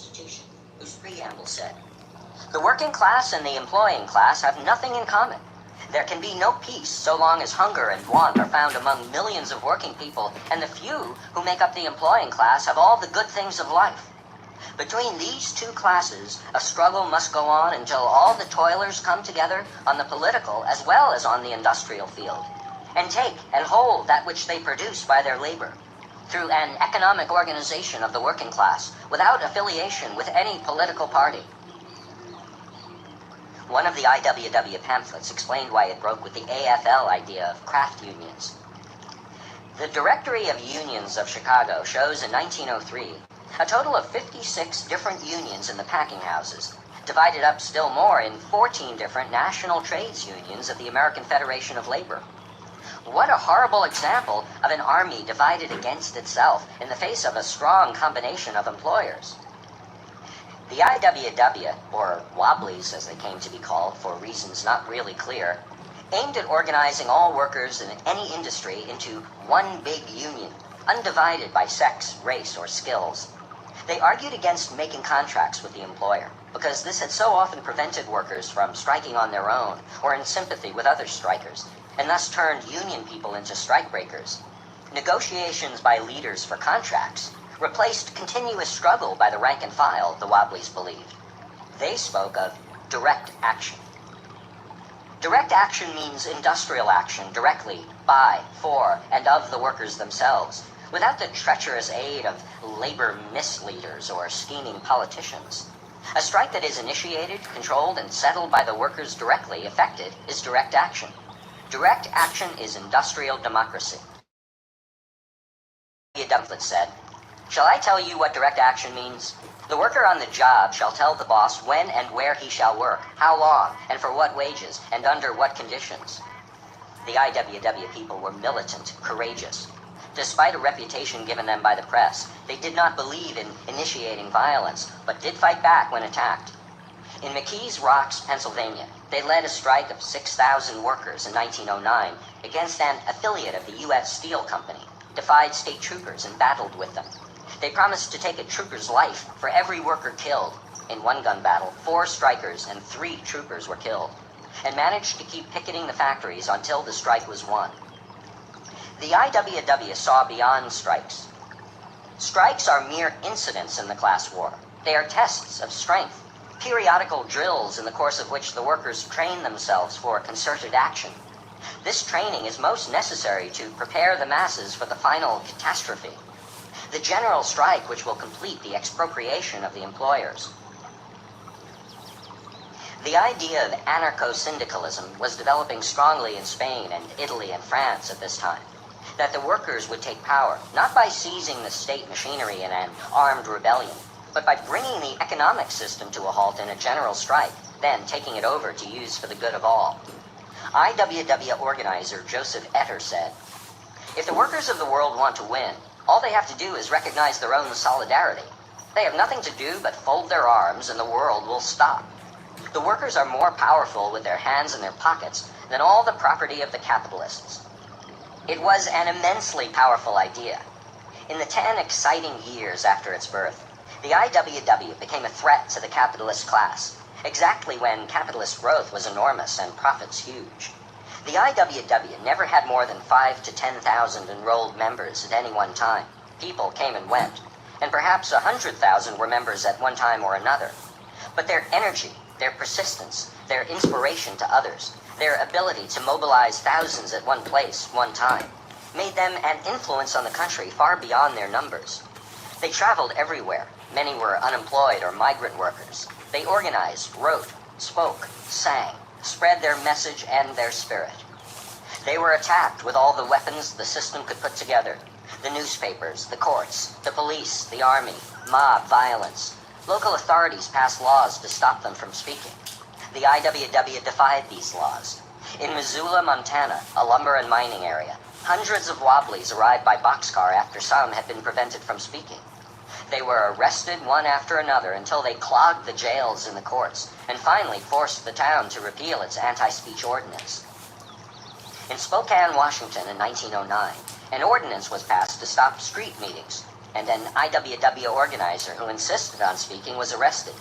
Constitution, whose preamble said, "The working class and the employing class have nothing in common. There can be no peace so long as hunger and want are found among millions of working people, and the few who make up the employing class have all the good things of life. Between these two classes, a struggle must go on until all the toilers come together on the political as well as on the industrial field, and take and hold that which they produce by their labor, through an economic organization of the working class, without affiliation with any political party." One of the IWW pamphlets explained why it broke with the AFL idea of craft unions. The Directory of Unions of Chicago shows in 1903 a total of 56 different unions in the packing houses, divided up still more in 14 different national trades unions of the American Federation of Labor. What a horrible example of an army divided against itself in the face of a strong combination of employers. The IWW, or Wobblies as they came to be called for reasons not really clear, aimed at organizing all workers in any industry into one big union, undivided by sex, race, or skills. They argued against making contracts with the employer, because this had so often prevented workers from striking on their own or in sympathy with other strikers, and thus turned union people into strikebreakers. Negotiations by leaders for contracts replaced continuous struggle by the rank and file, the Wobblies believed. They spoke of direct action. Direct action means industrial action directly by, for, and of the workers themselves, without the treacherous aid of labor misleaders or scheming politicians. A strike that is initiated, controlled, and settled by the workers directly affected is direct action. Direct action is industrial democracy. Dumplet said, "Shall I tell you what direct action means? The worker on the job shall tell the boss when and where he shall work, how long, and for what wages, and under what conditions." The IWW people were militant, courageous. Despite a reputation given them by the press, they did not believe in initiating violence, but did fight back when attacked. In McKees Rocks, Pennsylvania, they led a strike of 6,000 workers in 1909 against an affiliate of the U.S. Steel Company, defied state troopers and battled with them. They promised to take a trooper's life for every worker killed. In one gun battle, 4 strikers and 3 troopers were killed, and managed to keep picketing the factories until the strike was won. The IWW saw beyond strikes. Strikes are mere incidents in the class war. They are tests of strength, periodical drills in the course of which the workers train themselves for concerted action. This training is most necessary to prepare the masses for the final catastrophe, the general strike which will complete the expropriation of the employers. The idea of anarcho-syndicalism was developing strongly in Spain and Italy and France at this time, that the workers would take power, not by seizing the state machinery in an armed rebellion, but by bringing the economic system to a halt in a general strike, then taking it over to use for the good of all. IWW organizer Joseph Etter said, "If the workers of the world want to win, all they have to do is recognize their own solidarity. They have nothing to do but fold their arms and the world will stop. The workers are more powerful with their hands in their pockets than all the property of the capitalists." It was an immensely powerful idea. In the 10 exciting years after its birth, the IWW became a threat to the capitalist class, exactly when capitalist growth was enormous and profits huge. The IWW never had more than 5,000 to 10,000 enrolled members at any one time. People came and went, and perhaps 100,000 were members at one time or another. But their energy, their persistence, their inspiration to others, their ability to mobilize thousands at one place, one time, made them an influence on the country far beyond their numbers. They traveled everywhere. Many were unemployed or migrant workers. They organized, wrote, spoke, sang, spread their message and their spirit. They were attacked with all the weapons the system could put together: the newspapers, the courts, the police, the army, mob violence. Local authorities passed laws to stop them from speaking. The IWW defied these laws. In Missoula, Montana, a lumber and mining area, hundreds of Wobblies arrived by boxcar after some had been prevented from speaking. They were arrested one after another until they clogged the jails and the courts, and finally forced the town to repeal its anti-speech ordinance. In Spokane, Washington in 1909, an ordinance was passed to stop street meetings. and an IWW organizer who insisted on speaking was arrested.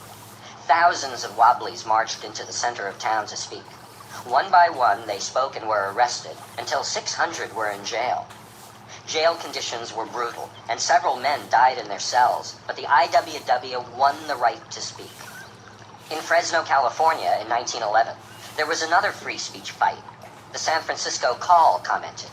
Thousands of Wobblies marched into the center of town to speak. One by one, they spoke and were arrested, until 600 were in jail. Jail conditions were brutal, and several men died in their cells, but the IWW won the right to speak. In Fresno, California, in 1911, there was another free speech fight. The San Francisco Call commented,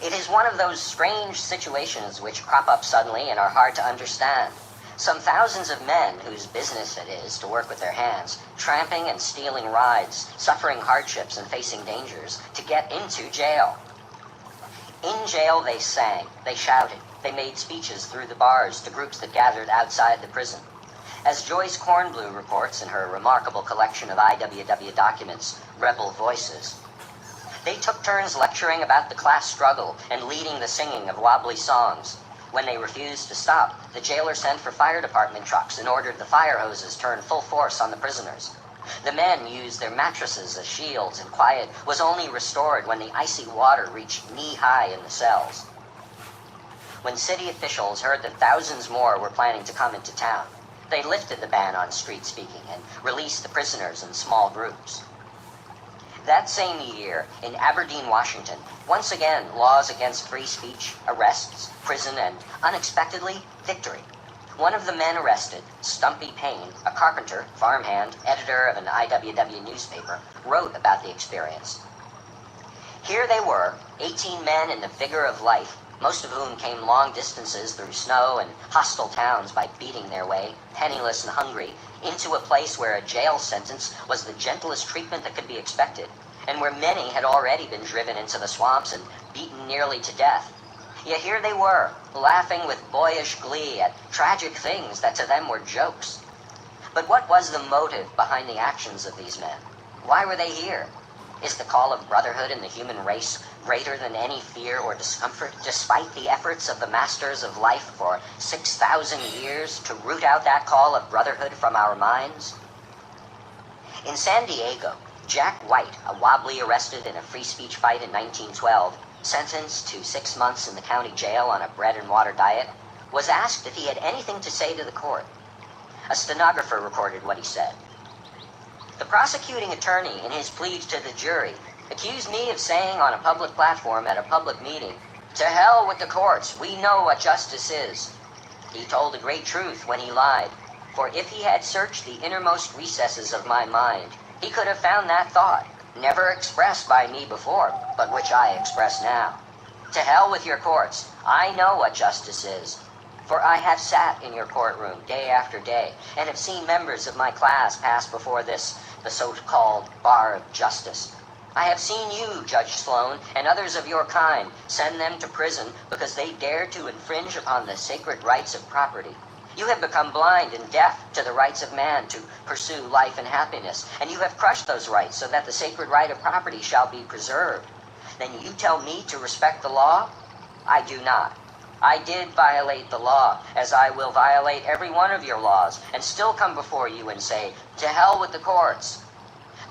"It is one of those strange situations which crop up suddenly and are hard to understand. Some thousands of men whose business it is to work with their hands, tramping and stealing rides, suffering hardships and facing dangers, to get into jail. In jail they sang, they shouted, they made speeches through the bars to groups that gathered outside the prison. As Joyce Kornblue reports in her remarkable collection of IWW documents, Rebel Voices, they took turns lecturing about the class struggle and leading the singing of wobbly songs. When they refused to stop, the jailer sent for fire department trucks and ordered the fire hoses turned full force on the prisoners. The men used their mattresses as shields, and quiet was only restored when the icy water reached knee-high in the cells. When city officials heard that thousands more were planning to come into town, they lifted the ban on street speaking and released the prisoners in small groups. That same year, in Aberdeen, Washington, once again, laws against free speech, arrests, prison, and, unexpectedly, victory. One of the men arrested, Stumpy Payne, a carpenter, farmhand, editor of an IWW newspaper, wrote about the experience. Here they were, 18 men in the vigor of life, most of whom came long distances through snow and hostile towns by beating their way, penniless and hungry, into a place where a jail sentence was the gentlest treatment that could be expected, and where many had already been driven into the swamps and beaten nearly to death. Yet here they were, laughing with boyish glee at tragic things that to them were jokes. But what was the motive behind the actions of these men? Why were they here? Is the call of brotherhood in the human race greater than any fear or discomfort, despite the efforts of the masters of life for 6,000 years to root out that call of brotherhood from our minds? In San Diego, Jack White, a wobbly arrested in a free speech fight in 1912, sentenced to 6 months in the county jail on a bread and water diet, was asked if he had anything to say to the court. A stenographer recorded what he said. "The prosecuting attorney, in his plea to the jury, accused me of saying on a public platform at a public meeting, 'To hell with the courts, we know what justice is.' He told a great truth when he lied, for if he had searched the innermost recesses of my mind, he could have found that thought, never expressed by me before, but which I express now. To hell with your courts, I know what justice is. For I have sat in your courtroom day after day, and have seen members of my class pass before this, the so-called bar of justice. I have seen you, Judge Sloan, and others of your kind, send them to prison because they dared to infringe upon the sacred rights of property. You have become blind and deaf to the rights of man to pursue life and happiness, and you have crushed those rights so that the sacred right of property shall be preserved. Then you tell me to respect the law? I do not. I did violate the law, as I will violate every one of your laws, and still come before you and say, 'To hell with the courts.'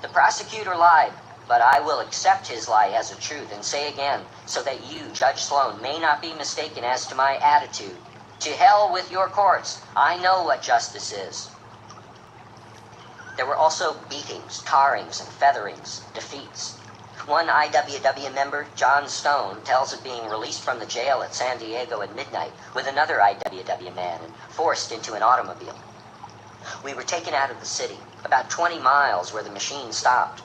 The prosecutor lied, but I will accept his lie as a truth and say again, so that you, Judge Sloan, may not be mistaken as to my attitude. To hell with your courts. I know what justice is." There were also beatings, tarrings, and featherings, defeats. One IWW member, John Stone, tells of being released from the jail at San Diego at midnight with another IWW man and forced into an automobile. "We were taken out of the city, about 20 miles where the machine stopped.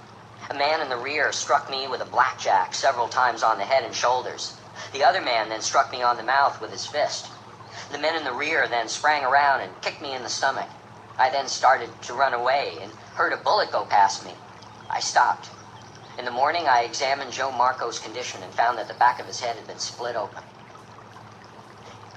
A man in the rear struck me with a blackjack several times on the head and shoulders. The other man then struck me on the mouth with his fist. The men in the rear then sprang around and kicked me in the stomach. I then started to run away and heard a bullet go past me. I stopped. In the morning, I examined Joe Marco's condition and found that the back of his head had been split open."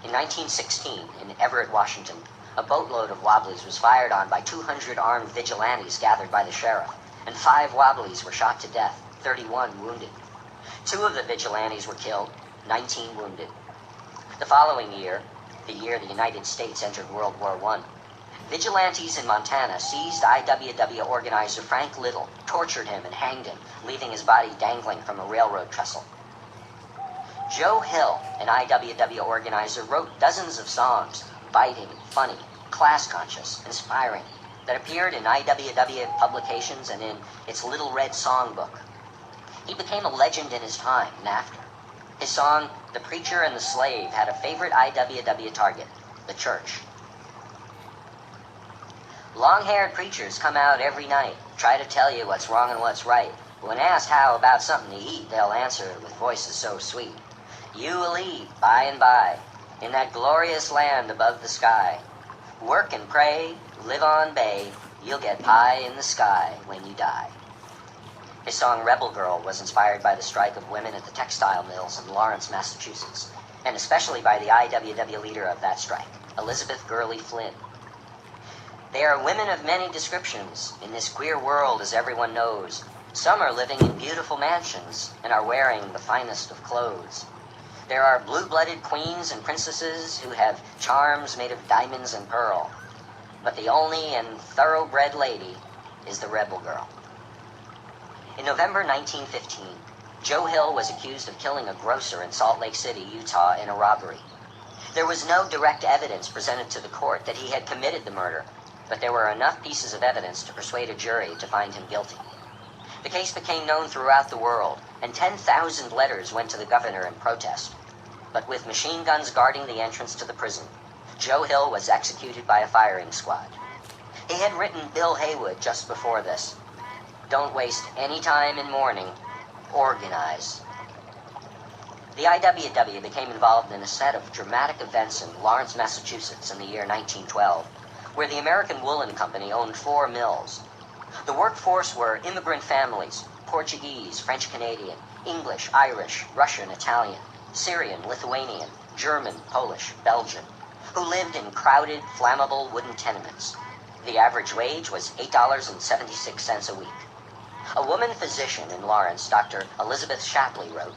In 1916, in Everett, Washington, a boatload of Wobblies was fired on by 200 armed vigilantes gathered by the sheriff, and 5 Wobblies were shot to death, 31 wounded. 2 of the vigilantes were killed, 19 wounded. The following year, the year the United States entered World War I, vigilantes in Montana seized IWW organizer Frank Little, tortured him, and hanged him, leaving his body dangling from a railroad trestle. Joe Hill, an IWW organizer, wrote dozens of songs, biting, funny, class-conscious, inspiring, that appeared in IWW publications and in its Little Red Songbook. He became a legend in his time and after. His song, The Preacher and the Slave, had a favorite IWW target, the church. Long-haired preachers come out every night, try to tell you what's wrong and what's right. When asked how about something to eat, they'll answer with voices so sweet. You will eat by and by, in that glorious land above the sky. Work and pray, live on bay, you'll get pie in the sky when you die. His song Rebel Girl was inspired by the strike of women at the textile mills in Lawrence, Massachusetts, and especially by the IWW leader of that strike, Elizabeth Gurley Flynn. They are women of many descriptions in this queer world, as everyone knows. Some are living in beautiful mansions and are wearing the finest of clothes. There are blue-blooded queens and princesses who have charms made of diamonds and pearl. But the only and thoroughbred lady is the rebel girl. In November 1915, Joe Hill was accused of killing a grocer in Salt Lake City, Utah, in a robbery. There was no direct evidence presented to the court that he had committed the murder, but there were enough pieces of evidence to persuade a jury to find him guilty. The case became known throughout the world, and 10,000 letters went to the governor in protest. But with machine guns guarding the entrance to the prison, Joe Hill was executed by a firing squad. He had written Bill Haywood just before this. Don't waste any time in mourning. Organize. The IWW became involved in a set of dramatic events in Lawrence, Massachusetts in the year 1912, where the American Woolen Company owned 4 mills. The workforce were immigrant families, Portuguese, French-Canadian, English, Irish, Russian, Italian, Syrian, Lithuanian, German, Polish, Belgian, who lived in crowded, flammable wooden tenements. The average wage was $8.76 a week. A woman physician in Lawrence, Dr. Elizabeth Shapley, wrote,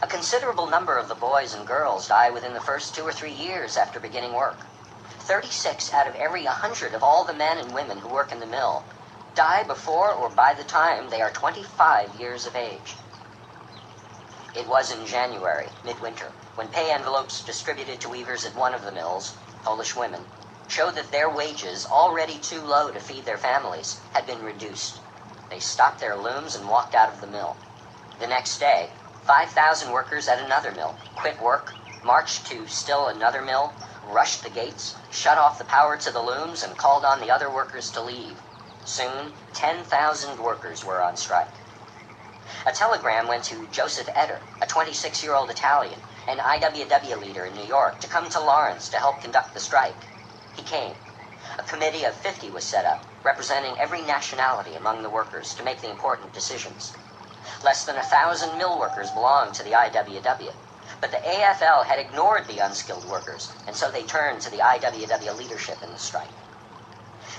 "A considerable number of the boys and girls die within the first 2 or 3 years after beginning work. 36 out of every 100 of all the men and women who work in the mill die before or by the time they are 25 years of age." It was in January, midwinter, when pay envelopes distributed to weavers at one of the mills, Polish women, showed that their wages, already too low to feed their families, had been reduced. They stopped their looms and walked out of the mill. The next day, 5,000 workers at another mill quit work, marched to still another mill, rushed the gates, shut off the power to the looms, and called on the other workers to leave. Soon, 10,000 workers were on strike. A telegram went to Joseph Etter, a 26-year-old Italian, an IWW leader in New York, to come to Lawrence to help conduct the strike. He came. A committee of 50 was set up, representing every nationality among the workers to make the important decisions. Less than 1,000 mill workers belonged to the IWW, but the AFL had ignored the unskilled workers, and so they turned to the IWW leadership in the strike.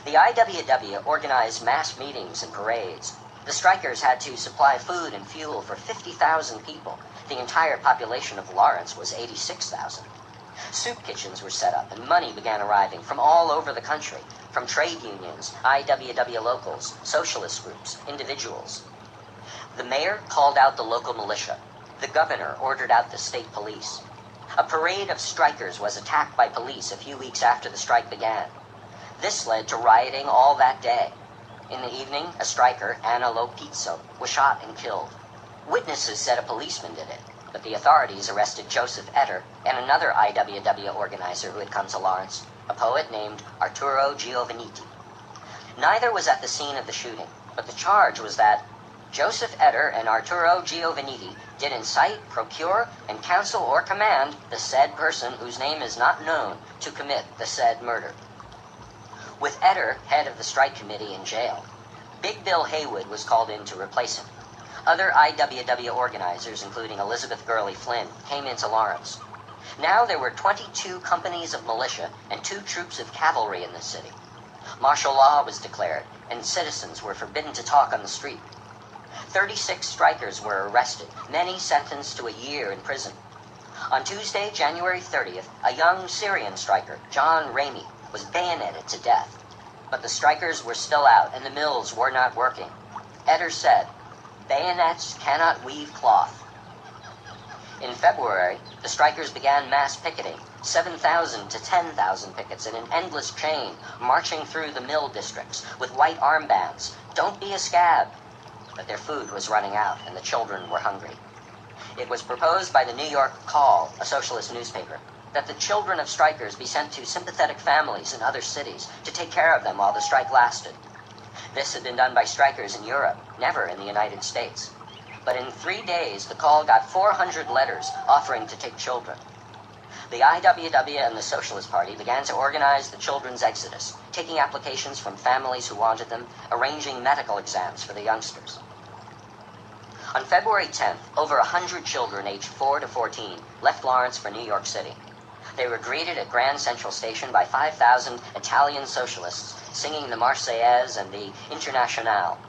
The IWW organized mass meetings and parades. The strikers had to supply food and fuel for 50,000 people. The entire population of Lawrence was 86,000. Soup kitchens were set up, and money began arriving from all over the country, from trade unions, IWW locals, socialist groups, individuals. The mayor called out the local militia. The governor ordered out the state police. A parade of strikers was attacked by police a few weeks after the strike began. This led to rioting all that day. In the evening, a striker, Anna Lopizzo, was shot and killed. Witnesses said a policeman did it, but the authorities arrested Joseph Etter and another IWW organizer who had come to Lawrence, a poet named Arturo Giovannitti. Neither was at the scene of the shooting, but the charge was that Joseph Etter and Arturo Giovannitti did incite, procure, and counsel or command the said person whose name is not known to commit the said murder. With Etter, head of the strike committee, in jail, Big Bill Haywood was called in to replace him. Other IWW organizers, including Elizabeth Gurley Flynn, came into Lawrence. Now there were 22 companies of militia and 2 troops of cavalry in the city. Martial law was declared, and citizens were forbidden to talk on the street. 36 strikers were arrested, many sentenced to a year in prison. On Tuesday, January 30th, a young Syrian striker, John Ramey, was bayoneted to death. But the strikers were still out, and the mills were not working. Etter said, "Bayonets cannot weave cloth." In February, the strikers began mass picketing, 7,000 to 10,000 pickets in an endless chain, marching through the mill districts with white armbands. Don't be a scab. But their food was running out, and the children were hungry. It was proposed by the New York Call, a socialist newspaper, that the children of strikers be sent to sympathetic families in other cities to take care of them while the strike lasted. This had been done by strikers in Europe, never in the United States. But in 3 days, the Call got 400 letters offering to take children. The IWW and the Socialist Party began to organize the children's exodus, taking applications from families who wanted them, arranging medical exams for the youngsters. On February 10th, over 100 children aged 4 to 14 left Lawrence for New York City. They were greeted at Grand Central Station by 5,000 Italian socialists singing the Marseillaise and the Internationale.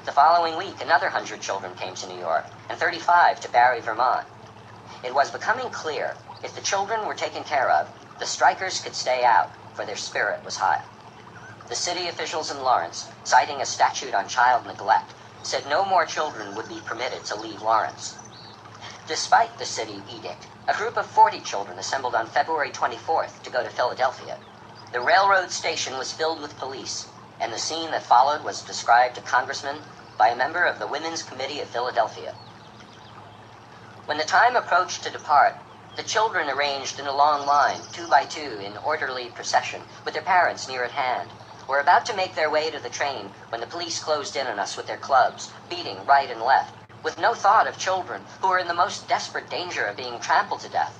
The following week, another 100 children came to New York, and 35 to Barry, Vermont. It was becoming clear, if the children were taken care of, the strikers could stay out, for their spirit was high. The city officials in Lawrence, citing a statute on child neglect, said no more children would be permitted to leave Lawrence. Despite the city edict, a group of 40 children assembled on February 24th to go to Philadelphia. The railroad station was filled with police, and the scene that followed was described to congressmen by a member of the Women's Committee of Philadelphia. When the time approached to depart, the children arranged in a long line, 2 by 2, in orderly procession, with their parents near at hand, were about to make their way to the train when the police closed in on us with their clubs, beating right and left, with no thought of children who were in the most desperate danger of being trampled to death.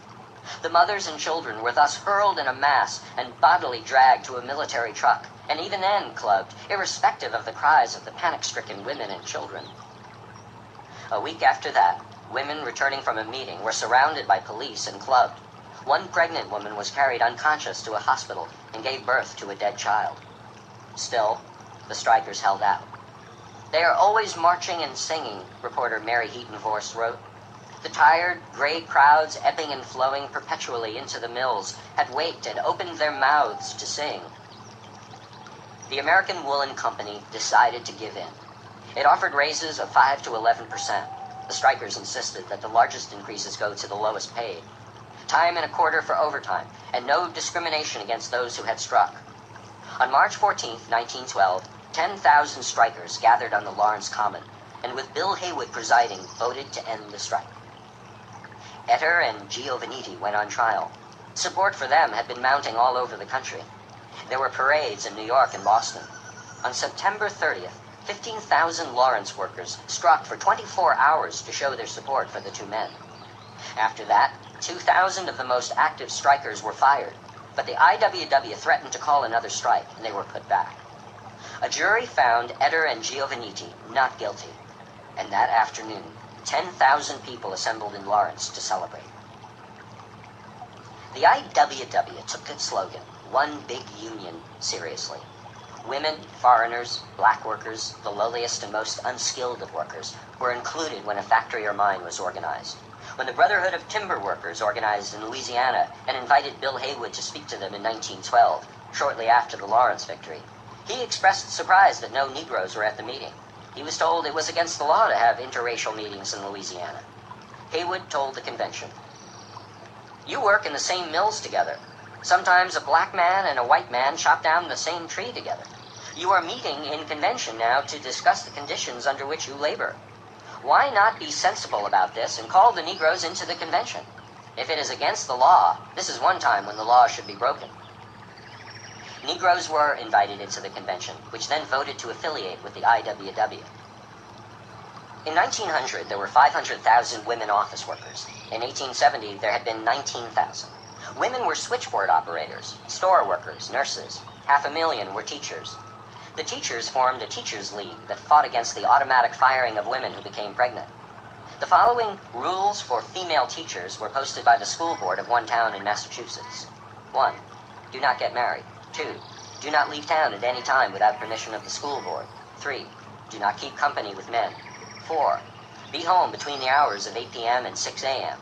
The mothers and children were thus hurled in a mass and bodily dragged to a military truck, and even then clubbed, irrespective of the cries of the panic-stricken women and children. A week after that, women returning from a meeting were surrounded by police and clubbed. One pregnant woman was carried unconscious to a hospital and gave birth to a dead child. Still, the strikers held out. "They are always marching and singing," reporter Mary Heaton Vorse wrote. The tired, gray crowds ebbing and flowing perpetually into the mills had waked and opened their mouths to sing. The American Woolen Company decided to give in. It offered raises of 5 to 11%. The strikers insisted that the largest increases go to the lowest paid. Time and a quarter for overtime, and no discrimination against those who had struck. On March 14, 1912, 10,000 strikers gathered on the Lawrence Common, and with Bill Haywood presiding, voted to end the strike. Etter and Giovannitti went on trial. Support for them had been mounting all over the country. There were parades in New York and Boston. On September 30th, 15,000 Lawrence workers struck for 24 hours to show their support for the two men. After that, 2,000 of the most active strikers were fired, but the IWW threatened to call another strike, and they were put back. A jury found Etter and Giovannitti not guilty, and that afternoon, 10,000 people assembled in Lawrence to celebrate. The IWW took its slogan, "One Big Union," seriously. Women, foreigners, black workers, the lowliest and most unskilled of workers, were included when a factory or mine was organized. When the Brotherhood of Timber Workers organized in Louisiana and invited Bill Haywood to speak to them in 1912, shortly after the Lawrence victory, he expressed surprise that no Negroes were at the meeting. He was told it was against the law to have interracial meetings in Louisiana. Haywood told the convention, "You work in the same mills together. Sometimes a black man and a white man chop down the same tree together. You are meeting in convention now to discuss the conditions under which you labor. Why not be sensible about this and call the Negroes into the convention? If it is against the law, this is one time when the law should be broken." Negroes were invited into the convention, which then voted to affiliate with the IWW. In 1900, there were 500,000 women office workers. In 1870, there had been 19,000. Women were switchboard operators, store workers, nurses. 500,000 were teachers. The teachers formed a teachers' league that fought against the automatic firing of women who became pregnant. The following rules for female teachers were posted by the school board of one town in Massachusetts. 1. Do not get married. 2. Do not leave town at any time without permission of the school board. 3. Do not keep company with men. 4. Be home between the hours of 8 p.m. and 6 a.m.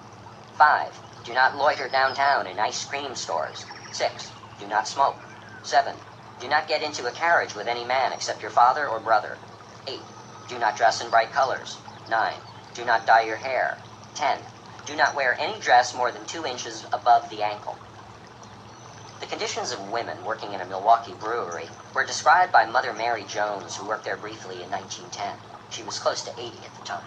5. Do not loiter downtown in ice cream stores. 6. Do not smoke. 7. Do not get into a carriage with any man except your father or brother. 8. Do not dress in bright colors. 9. Do not dye your hair. 10. do not wear any dress more than 2 inches above the ankle. The conditions of women working in a Milwaukee brewery were described by Mother Mary Jones, who worked there briefly in 1910. She was close to 80 at the time.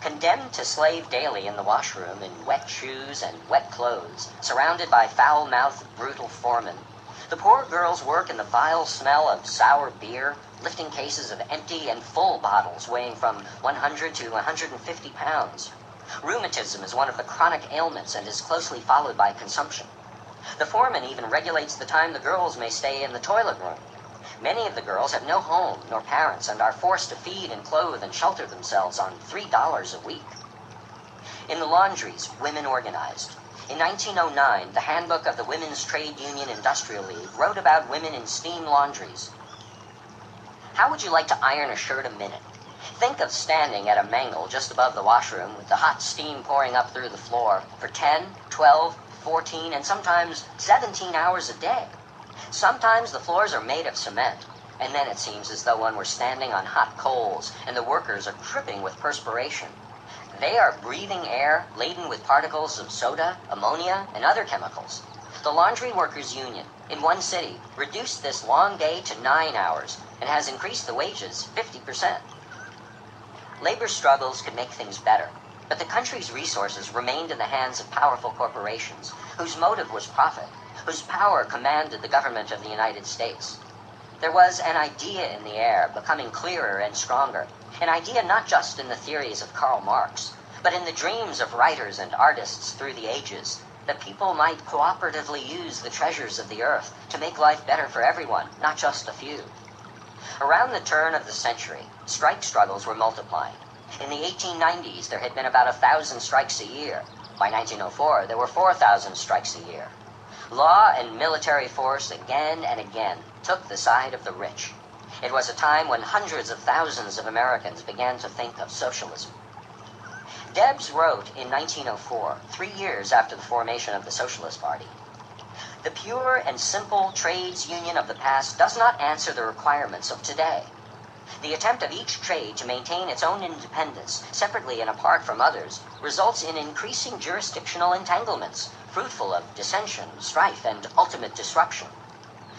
Condemned to slave daily in the washroom in wet shoes and wet clothes, surrounded by foul-mouthed, brutal foremen, the poor girls work in the vile smell of sour beer, lifting cases of empty and full bottles weighing from 100 to 150 pounds. Rheumatism is one of the chronic ailments and is closely followed by consumption. The foreman even regulates the time the girls may stay in the toilet room. Many of the girls have no home nor parents and are forced to feed and clothe and shelter themselves on $3 a week. In the laundries, women organized. In 1909, the Handbook of the Women's Trade Union Industrial League wrote about women in steam laundries. How would you like to iron a shirt a minute? Think of standing at a mangle just above the washroom with the hot steam pouring up through the floor for 10, 12, 14, and sometimes 17 hours a day. Sometimes the floors are made of cement, and then it seems as though one were standing on hot coals, and the workers are dripping with perspiration. They are breathing air laden with particles of soda, ammonia, and other chemicals. The Laundry Workers Union, in one city, reduced this long day to 9 hours, and has increased the wages 50%. Labor struggles could make things better, but the country's resources remained in the hands of powerful corporations, whose motive was profit, whose power commanded the government of the United States. There was an idea in the air, becoming clearer and stronger, an idea not just in the theories of Karl Marx, but in the dreams of writers and artists through the ages, that people might cooperatively use the treasures of the earth to make life better for everyone, not just a few. Around the turn of the century, strike struggles were multiplying. In the 1890s, there had been about 1,000 strikes a year. By 1904, there were 4,000 strikes a year. Law and military force again and again took the side of the rich. It was a time when hundreds of thousands of Americans began to think of socialism. Debs wrote in 1904, 3 years after the formation of the Socialist Party, "The pure and simple trades union of the past does not answer the requirements of today. The attempt of each trade to maintain its own independence, separately and apart from others, results in increasing jurisdictional entanglements, fruitful of dissension, strife, and ultimate disruption.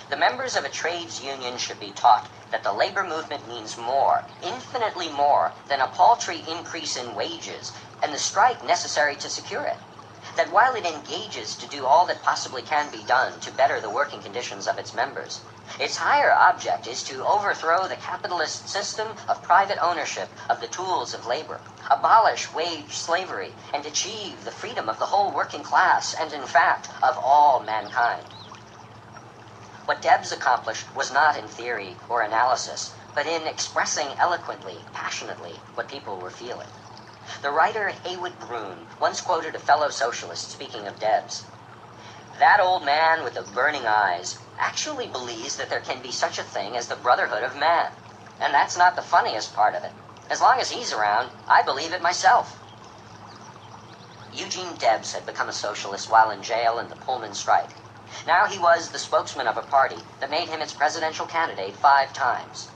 The members of a trades union should be taught that the labor movement means more, infinitely more, than a paltry increase in wages and the strike necessary to secure it. That while it engages to do all that possibly can be done to better the working conditions of its members, its higher object is to overthrow the capitalist system of private ownership of the tools of labor, abolish wage slavery, and achieve the freedom of the whole working class and, in fact, of all mankind." What Debs accomplished was not in theory or analysis, but in expressing eloquently, passionately, what people were feeling. The writer Haywood Broun once quoted a fellow socialist speaking of Debs. "That old man with the burning eyes actually believes that there can be such a thing as the brotherhood of man. And that's not the funniest part of it. As long as he's around, I believe it myself." Eugene Debs had become a socialist while in jail in the Pullman strike. Now he was the spokesman of a party that made him its presidential candidate 5 times.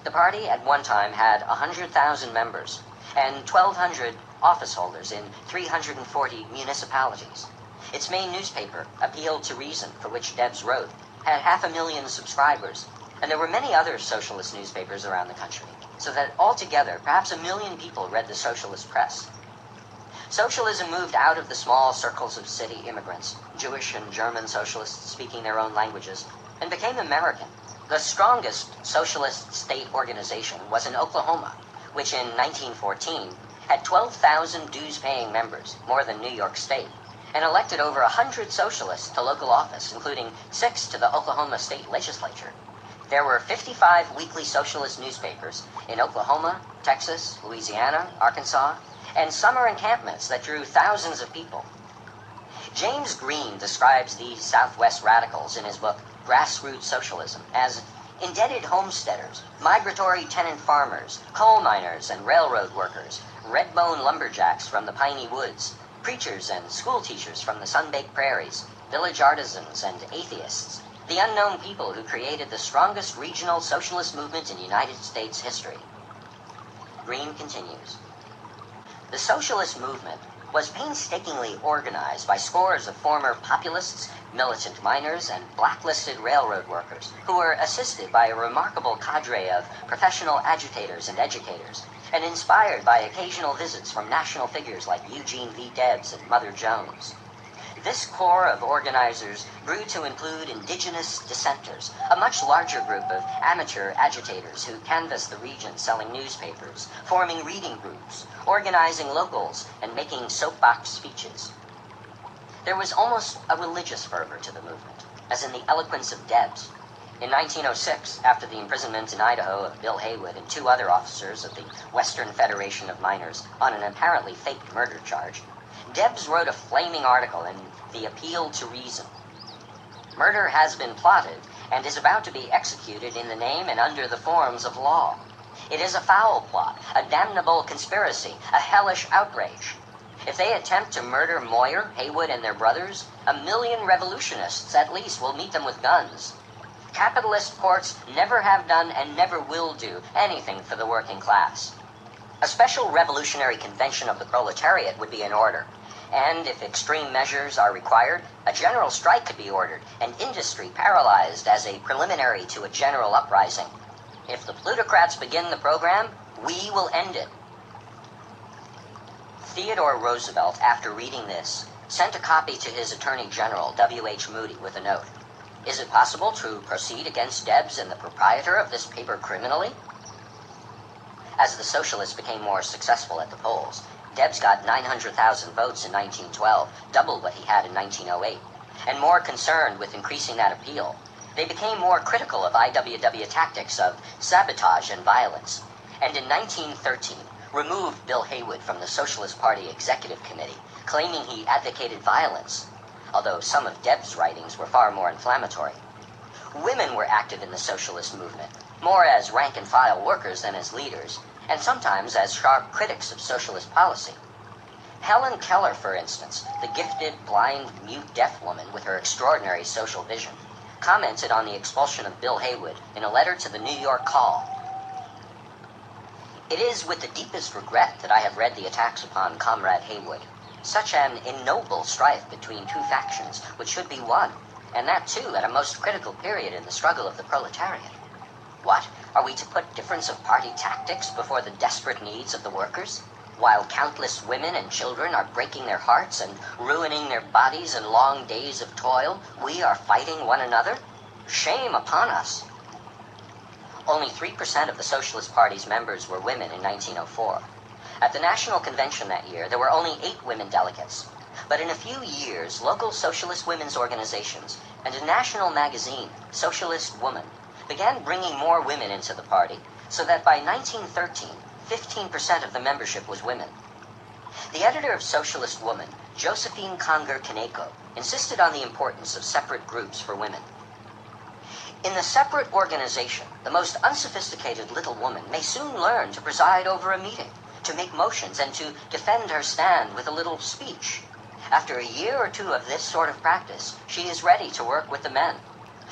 The party at one time had 100,000 members and 1,200 office holders in 340 municipalities. Its main newspaper, Appeal to Reason, for which Debs wrote, had 500,000 subscribers, and there were many other socialist newspapers around the country, so that altogether perhaps 1 million people read the socialist press. Socialism moved out of the small circles of city immigrants, Jewish and German socialists speaking their own languages, and became American. The strongest socialist state organization was in Oklahoma, which in 1914 had 12,000 dues-paying members, more than New York State, and elected over 100 socialists to local office, including 6 to the Oklahoma State Legislature. There were 55 weekly socialist newspapers in Oklahoma, Texas, Louisiana, Arkansas, and summer encampments that drew thousands of people. James Green describes these Southwest radicals in his book Grassroots Socialism as indebted homesteaders, migratory tenant farmers, coal miners and railroad workers, red-bone lumberjacks from the piney woods, preachers and school teachers from the sun-baked prairies, village artisans and atheists, the unknown people who created the strongest regional socialist movement in United States history. Green continues, "The socialist movement was painstakingly organized by scores of former populists, militant miners, and blacklisted railroad workers, who were assisted by a remarkable cadre of professional agitators and educators, and inspired by occasional visits from national figures like Eugene V. Debs and Mother Jones. This core of organizers grew to include indigenous dissenters, a much larger group of amateur agitators who canvassed the region selling newspapers, forming reading groups, organizing locals, and making soapbox speeches. There was almost a religious fervor to the movement, as in the eloquence of Debs. In 1906, after the imprisonment in Idaho of Bill Haywood and two other officers of the Western Federation of Miners on an apparently faked murder charge, Debs wrote a flaming article in The Appeal to Reason. Murder has been plotted and is about to be executed in the name and under the forms of law. It is a foul plot, a damnable conspiracy, a hellish outrage. If they attempt to murder Moyer, Haywood, and their brothers, 1,000,000 revolutionists at least will meet them with guns. Capitalist courts never have done and never will do anything for the working class. A special revolutionary convention of the proletariat would be in order, and if extreme measures are required, a general strike could be ordered and industry paralyzed as a preliminary to a general uprising. If the plutocrats begin the program, we will end it. Theodore Roosevelt, after reading this, sent a copy to his Attorney General, W.H. Moody, with a note. Is it possible to proceed against Debs and the proprietor of this paper criminally? As the socialists became more successful at the polls, Debs got 900,000 votes in 1912, double what he had in 1908, and more concerned with increasing that appeal. They became more critical of IWW tactics of sabotage and violence, and in 1913 removed Bill Haywood from the Socialist Party Executive Committee, claiming he advocated violence, although some of Debs' writings were far more inflammatory. Women were active in the socialist movement, more as rank-and-file workers than as leaders, and sometimes as sharp critics of socialist policy. Helen Keller, for instance, the gifted, blind, mute, deaf woman with her extraordinary social vision, commented on the expulsion of Bill Haywood in a letter to the New York Call. It is with the deepest regret that I have read the attacks upon Comrade Haywood. Such an ignoble strife between two factions which should be one, and that too at a most critical period in the struggle of the proletariat. What, are we to put difference of party tactics before the desperate needs of the workers? While countless women and children are breaking their hearts and ruining their bodies in long days of toil, we are fighting one another? Shame upon us! Only 3% of the Socialist Party's members were women in 1904. At the National Convention that year, there were only 8 women delegates. But in a few years, local socialist women's organizations and a national magazine, Socialist Woman, began bringing more women into the party, so that by 1913, 15% of the membership was women. The editor of Socialist Woman, Josephine Conger Kaneko, insisted on the importance of separate groups for women. In the separate organization, the most unsophisticated little woman may soon learn to preside over a meeting, to make motions, and to defend her stand with a little speech. After a year or two of this sort of practice, she is ready to work with the men.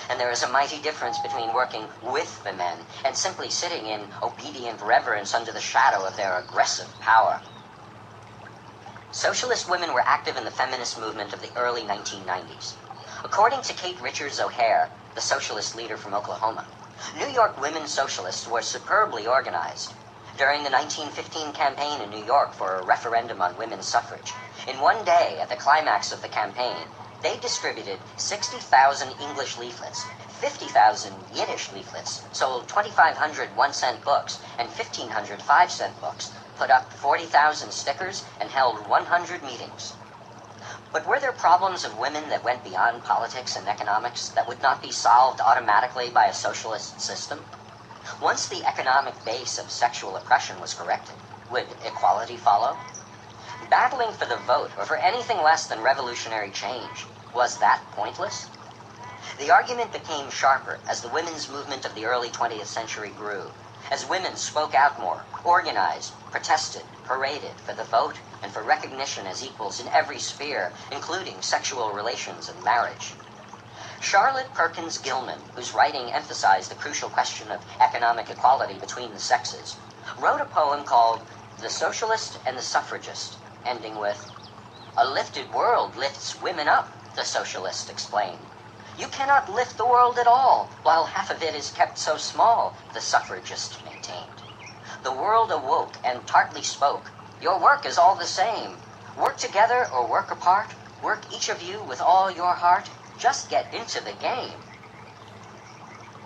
And there is a mighty difference between working with the men and simply sitting in obedient reverence under the shadow of their aggressive power. Socialist women were active in the feminist movement of the early 1990s. According to Kate Richards O'Hare, the socialist leader from Oklahoma, New York women socialists were superbly organized. During the 1915 campaign in New York for a referendum on women's suffrage, in one day at the climax of the campaign, they distributed 60,000 English leaflets, 50,000 Yiddish leaflets, sold 2,500 one-cent books and 1,500 5-cent books, put up 40,000 stickers, and held 100 meetings. But were there problems of women that went beyond politics and economics that would not be solved automatically by a socialist system? Once the economic base of sexual oppression was corrected, would equality follow? Battling for the vote, or for anything less than revolutionary change, was that pointless? The argument became sharper as the women's movement of the early 20th century grew, as women spoke out more, organized, protested, paraded for the vote and for recognition as equals in every sphere, including sexual relations and marriage. Charlotte Perkins Gilman, whose writing emphasized the crucial question of economic equality between the sexes, wrote a poem called The Socialist and the Suffragist, ending with, A lifted world lifts women up, the socialist explained. You cannot lift the world at all, while half of it is kept so small, the suffragist maintained. The world awoke and tartly spoke. Your work is all the same. Work together or work apart. Work each of you with all your heart. Just get into the game.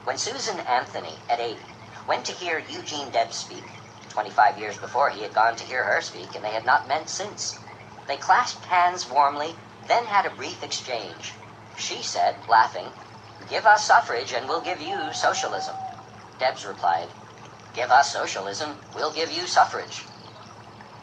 When Susan Anthony, at 80, went to hear Eugene Debs speak, 25 years before he had gone to hear her speak, and they had not met since. They clasped hands warmly, then had a brief exchange. She said, laughing, "Give us suffrage and we'll give you socialism." Debs replied, "Give us socialism, we'll give you suffrage."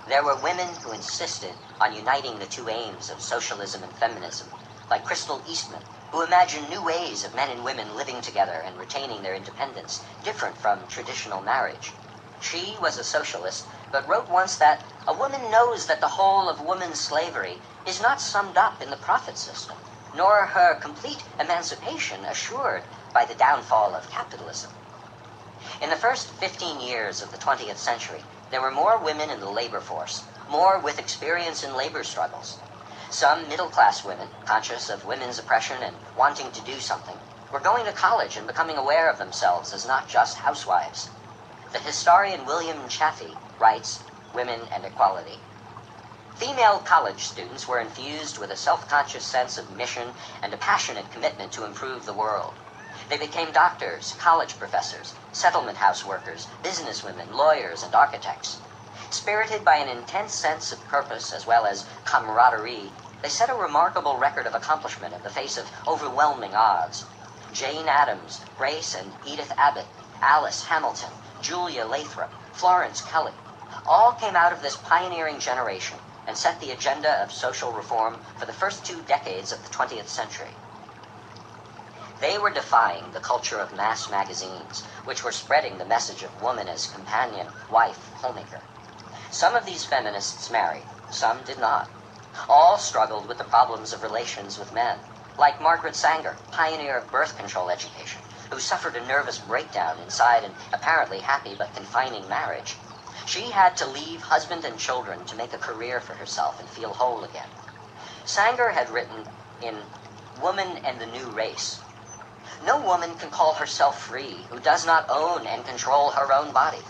There were women who insisted on uniting the two aims of socialism and feminism, like Crystal Eastman, who imagined new ways of men and women living together and retaining their independence, different from traditional marriage. She was a socialist, but wrote once that a woman knows that the whole of woman's slavery is not summed up in the profit system, nor her complete emancipation assured by the downfall of capitalism. In the first 15 years of the 20th century, there were more women in the labor force, more with experience in labor struggles. Some middle-class women, conscious of women's oppression and wanting to do something, were going to college and becoming aware of themselves as not just housewives. The historian William Chaffee writes, Women and Equality. Female college students were infused with a self-conscious sense of mission and a passionate commitment to improve the world. They became doctors, college professors, settlement house workers, businesswomen, lawyers, and architects. Spirited by an intense sense of purpose as well as camaraderie, they set a remarkable record of accomplishment in the face of overwhelming odds. Jane Addams, Grace and Edith Abbott, Alice Hamilton, Julia Lathrop, Florence Kelley, all came out of this pioneering generation and set the agenda of social reform for the first 2 decades of the 20th century. They were defying the culture of mass magazines, which were spreading the message of woman as companion, wife, homemaker. Some of these feminists married, some did not. All struggled with the problems of relations with men, like Margaret Sanger, pioneer of birth control education, who suffered a nervous breakdown inside an apparently happy but confining marriage. She had to leave husband and children to make a career for herself and feel whole again. Sanger had written in Woman and the New Race, "No woman can call herself free who does not own and control her own body.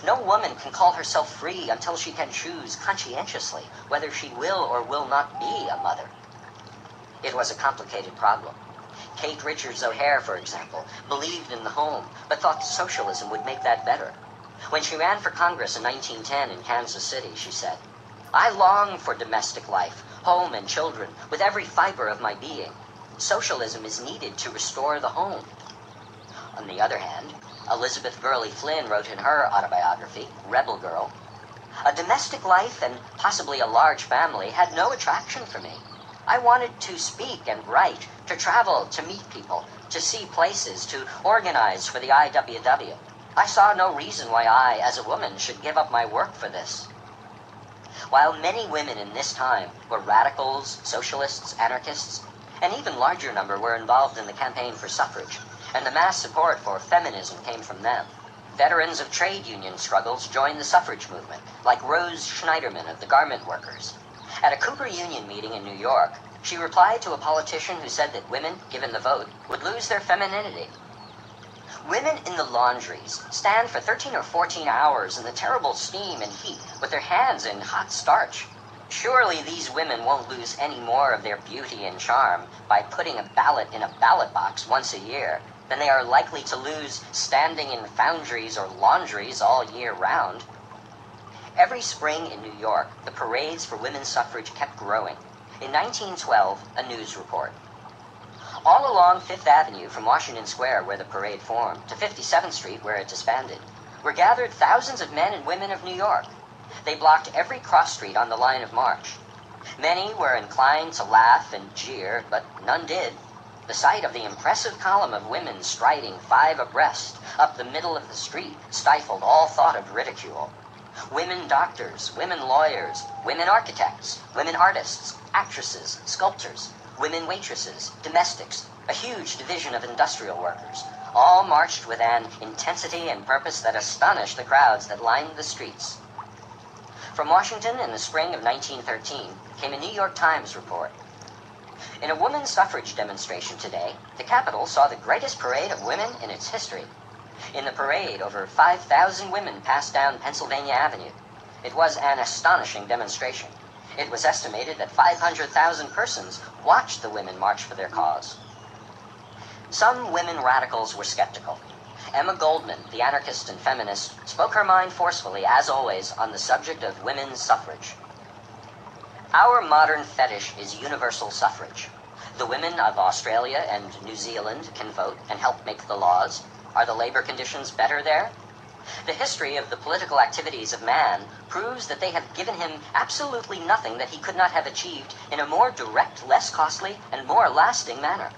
No woman can call herself free until she can choose conscientiously whether she will or will not be a mother." It was a complicated problem. Kate Richards O'Hare, for example, believed in the home, but thought socialism would make that better. When she ran for Congress in 1910 in Kansas City, she said, "I long for domestic life, home and children, with every fiber of my being. Socialism is needed to restore the home." On the other hand, Elizabeth Gurley Flynn wrote in her autobiography, Rebel Girl, "A domestic life and possibly a large family had no attraction for me. I wanted to speak and write, to travel, to meet people, to see places, to organize for the IWW. I saw no reason why I, as a woman, should give up my work for this." While many women in this time were radicals, socialists, anarchists, an even larger number were involved in the campaign for suffrage, and the mass support for feminism came from them. Veterans of trade union struggles joined the suffrage movement, like Rose Schneiderman of the garment workers. At a Cooper Union meeting in New York, she replied to a politician who said that women, given the vote, would lose their femininity. "Women in the laundries stand for 13 or 14 hours in the terrible steam and heat with their hands in hot starch. Surely these women won't lose any more of their beauty and charm by putting a ballot in a ballot box once a year than they are likely to lose standing in foundries or laundries all year round." Every spring in New York, the parades for women's suffrage kept growing. In 1912, a news report. All along Fifth Avenue from Washington Square, where the parade formed, to 57th Street, where it disbanded, were gathered thousands of men and women of New York. They blocked every cross street on the line of march. Many were inclined to laugh and jeer, but none did. The sight of the impressive column of women striding 5 abreast up the middle of the street stifled all thought of ridicule. Women doctors, women lawyers, women architects, women artists, actresses, sculptors, women waitresses, domestics, a huge division of industrial workers, all marched with an intensity and purpose that astonished the crowds that lined the streets. From Washington in the spring of 1913 came a New York Times report. In a women's suffrage demonstration today, the Capitol saw the greatest parade of women in its history. In the parade, over 5,000 women passed down Pennsylvania Avenue. It was an astonishing demonstration. It was estimated that 500,000 persons watched the women march for their cause. Some women radicals were skeptical. Emma Goldman, the anarchist and feminist, spoke her mind forcefully, as always, on the subject of women's suffrage. Our modern fetish is universal suffrage. The women of Australia and New Zealand can vote and help make the laws. Are the labor conditions better there? The history of the political activities of man proves that they have given him absolutely nothing that he could not have achieved in a more direct, less costly, and more lasting manner.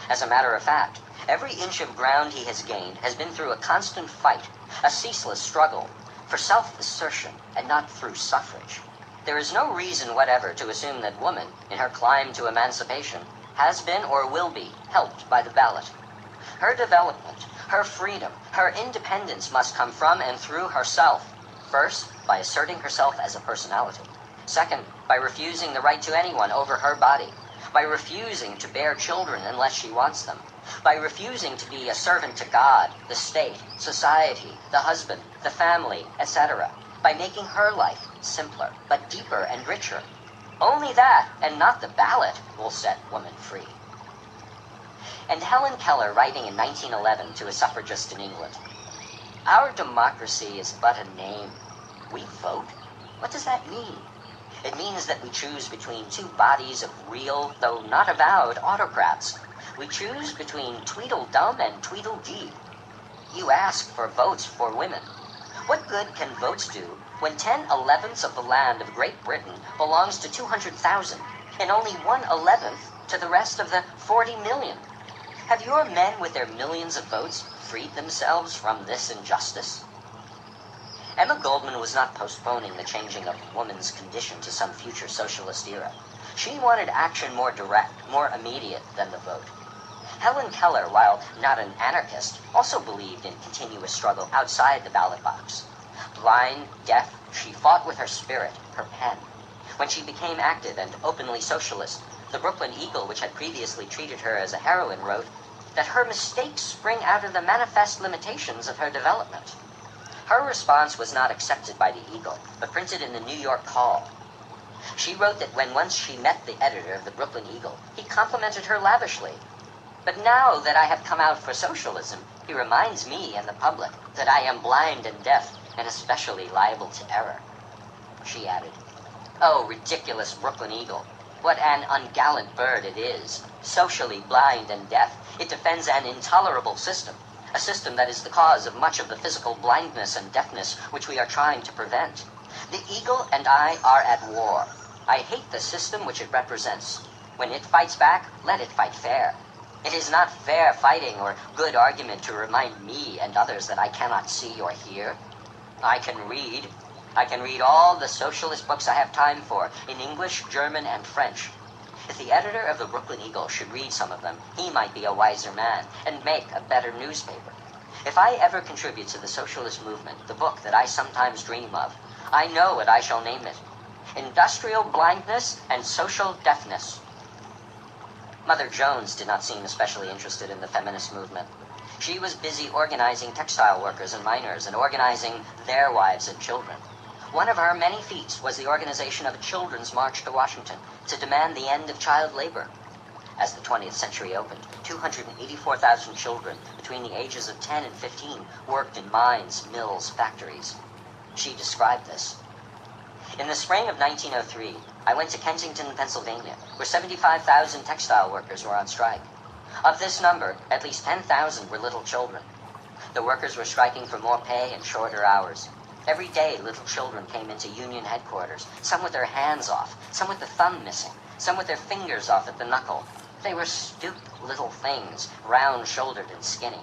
As a matter of fact, every inch of ground he has gained has been through a constant fight, a ceaseless struggle, for self-assertion and not through suffrage. There is no reason whatever to assume that woman, in her climb to emancipation, has been or will be helped by the ballot. Her development, her freedom, her independence must come from and through herself. First, by asserting herself as a personality. Second, by refusing the right to anyone over her body. By refusing to bear children unless she wants them. By refusing to be a servant to God, the state, society, the husband, the family, etc. By making her life simpler, but deeper and richer. Only that, and not the ballot, will set woman free. And Helen Keller, writing in 1911 to a suffragist in England, "Our democracy is but a name. We vote? What does that mean? It means that we choose between two bodies of real, though not avowed, autocrats. We choose between Tweedledum and Tweedledee. You ask for votes for women. What good can votes do when 10/11ths of the land of Great Britain belongs to 200,000, and only 1/11th to the rest of the 40 million? Have your men with their millions of votes freed themselves from this injustice?" Emma Goldman was not postponing the changing of woman's condition to some future socialist era. She wanted action more direct, more immediate than the vote. Helen Keller, while not an anarchist, also believed in continuous struggle outside the ballot box. Blind, deaf, she fought with her spirit, her pen. When she became active and openly socialist, the Brooklyn Eagle, which had previously treated her as a heroine, wrote that her mistakes spring out of the manifest limitations of her development. Her response was not accepted by the Eagle, but printed in the New York Call. She wrote that when once she met the editor of the Brooklyn Eagle, he complimented her lavishly. "But now that I have come out for socialism, he reminds me and the public that I am blind and deaf, and especially liable to error." She added, "Oh, ridiculous Brooklyn Eagle. What an ungallant bird it is. Socially blind and deaf, it defends an intolerable system, a system that is the cause of much of the physical blindness and deafness which we are trying to prevent. The Eagle and I are at war. I hate the system which it represents. When it fights back, let it fight fair. It is not fair fighting or good argument to remind me and others that I cannot see or hear. I can read. I can read all the socialist books I have time for, in English, German, and French. If the editor of the Brooklyn Eagle should read some of them, he might be a wiser man and make a better newspaper. If I ever contribute to the socialist movement, the book that I sometimes dream of, I know what I shall name it: Industrial Blindness and Social Deafness." Mother Jones did not seem especially interested in the feminist movement. She was busy organizing textile workers and miners and organizing their wives and children. One of her many feats was the organization of a children's march to Washington to demand the end of child labor. As the 20th century opened, 284,000 children between the ages of 10 and 15 worked in mines, mills, factories. She described this. "In the spring of 1903, I went to Kensington, Pennsylvania, where 75,000 textile workers were on strike. Of this number, at least 10,000 were little children. The workers were striking for more pay and shorter hours. Every day, little children came into union headquarters, some with their hands off, some with the thumb missing, some with their fingers off at the knuckle. They were stooped little things, round-shouldered and skinny.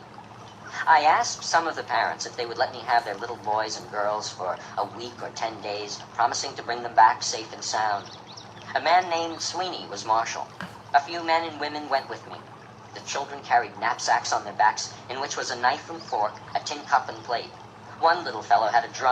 I asked some of the parents if they would let me have their little boys and girls for a week or 10 days, promising to bring them back safe and sound. A man named Sweeney was marshal. A few men and women went with me. The children carried knapsacks on their backs, in which was a knife and fork, a tin cup and plate. One little fellow had a drum